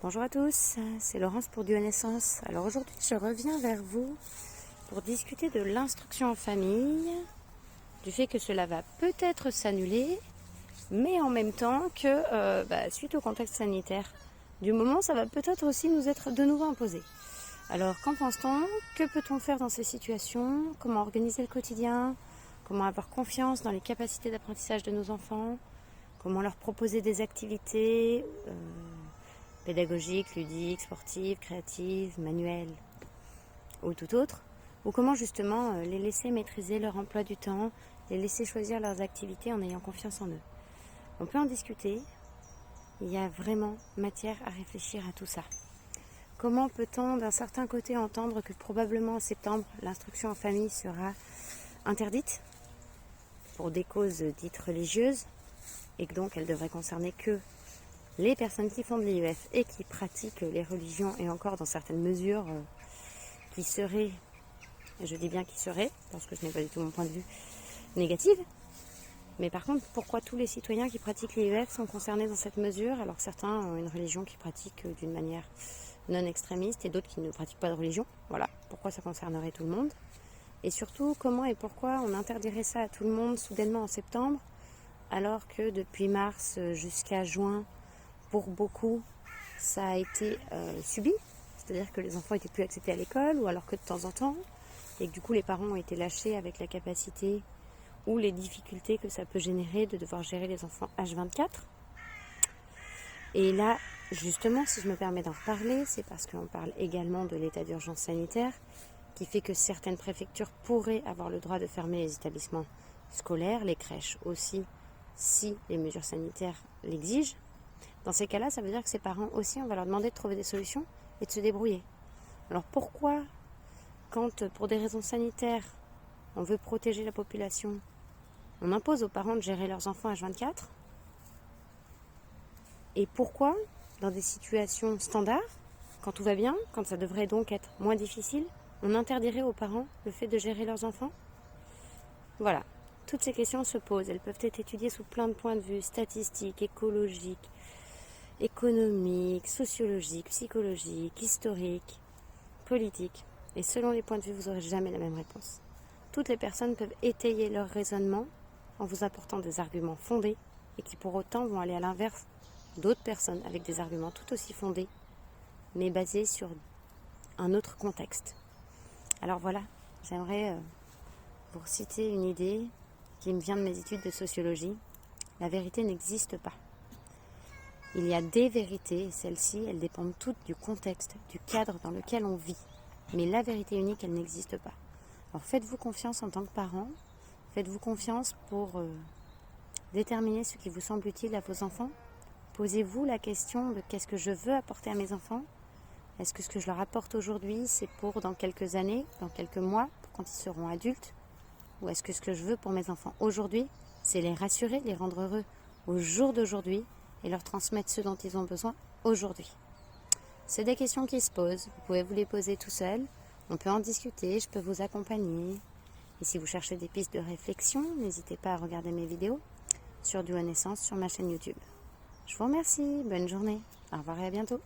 Bonjour à tous, c'est Laurence pour Duo Naissance. Alors aujourd'hui je reviens vers vous pour discuter de l'instruction en famille, du fait que cela va peut-être s'annuler, mais en même temps que suite au contexte sanitaire du moment, ça va peut-être aussi nous être de nouveau imposé. Alors qu'en pense-t-on? Que peut-on faire dans ces situations? Comment organiser le quotidien? Comment avoir confiance dans les capacités d'apprentissage de nos enfants? Comment leur proposer des activités pédagogiques, ludiques, sportives, créatives, manuelles ou tout autre, ou comment justement les laisser maîtriser leur emploi du temps, les laisser choisir leurs activités en ayant confiance en eux. On peut en discuter, il y a vraiment matière à réfléchir à tout ça. Comment peut-on d'un certain côté entendre que probablement en septembre, l'instruction en famille sera interdite pour des causes dites religieuses et que donc elle devrait concerner que les personnes qui font de l'IEF et qui pratiquent les religions et encore dans certaines mesures qui seraient, je dis bien qui seraient, parce que ce n'est pas du tout mon point de vue négative, mais par contre, pourquoi tous les citoyens qui pratiquent l'IEF sont concernés dans cette mesure alors que certains ont une religion qui pratique d'une manière non extrémiste et d'autres qui ne pratiquent pas de religion? Voilà, pourquoi ça concernerait tout le monde? Et surtout, comment et pourquoi on interdirait ça à tout le monde soudainement en septembre alors que depuis mars jusqu'à juin, pour beaucoup, ça a été subi, c'est-à-dire que les enfants n'étaient plus acceptés à l'école, ou alors que de temps en temps, et que du coup les parents ont été lâchés avec la capacité ou les difficultés que ça peut générer de devoir gérer les enfants H24. Et là, justement, si je me permets d'en reparler, c'est parce qu'on parle également de l'état d'urgence sanitaire, qui fait que certaines préfectures pourraient avoir le droit de fermer les établissements scolaires, les crèches aussi, si les mesures sanitaires l'exigent. Dans ces cas-là, ça veut dire que ces parents aussi, on va leur demander de trouver des solutions et de se débrouiller. Alors pourquoi, quand pour des raisons sanitaires, on veut protéger la population, on impose aux parents de gérer leurs enfants H24? Et pourquoi, dans des situations standards, quand tout va bien, quand ça devrait donc être moins difficile, on interdirait aux parents le fait de gérer leurs enfants? Voilà, toutes ces questions se posent. Elles peuvent être étudiées sous plein de points de vue, statistiques, écologiques, économique, sociologique, psychologique, historique, politique. Et selon les points de vue, vous n'aurez jamais la même réponse. Toutes les personnes peuvent étayer leur raisonnement en vous apportant des arguments fondés et qui pour autant vont aller à l'inverse d'autres personnes avec des arguments tout aussi fondés, mais basés sur un autre contexte. Alors voilà, j'aimerais vous citer une idée qui me vient de mes études de sociologie. La vérité n'existe pas. Il y a des vérités et celles-ci, elles dépendent toutes du contexte, du cadre dans lequel on vit. Mais la vérité unique, elle n'existe pas. Alors faites-vous confiance en tant que parent, faites-vous confiance pour déterminer ce qui vous semble utile à vos enfants. Posez-vous la question de qu'est-ce que je veux apporter à mes enfants? Est-ce que ce que je leur apporte aujourd'hui, c'est pour dans quelques années, dans quelques mois, pour quand ils seront adultes? Ou est-ce que ce que je veux pour mes enfants aujourd'hui, c'est les rassurer, les rendre heureux au jour d'aujourd'hui et leur transmettre ce dont ils ont besoin aujourd'hui? C'est des questions qui se posent, vous pouvez vous les poser tout seul, on peut en discuter, je peux vous accompagner. Et si vous cherchez des pistes de réflexion, n'hésitez pas à regarder mes vidéos sur Duo Naissance sur ma chaîne YouTube. Je vous remercie, bonne journée, au revoir et à bientôt.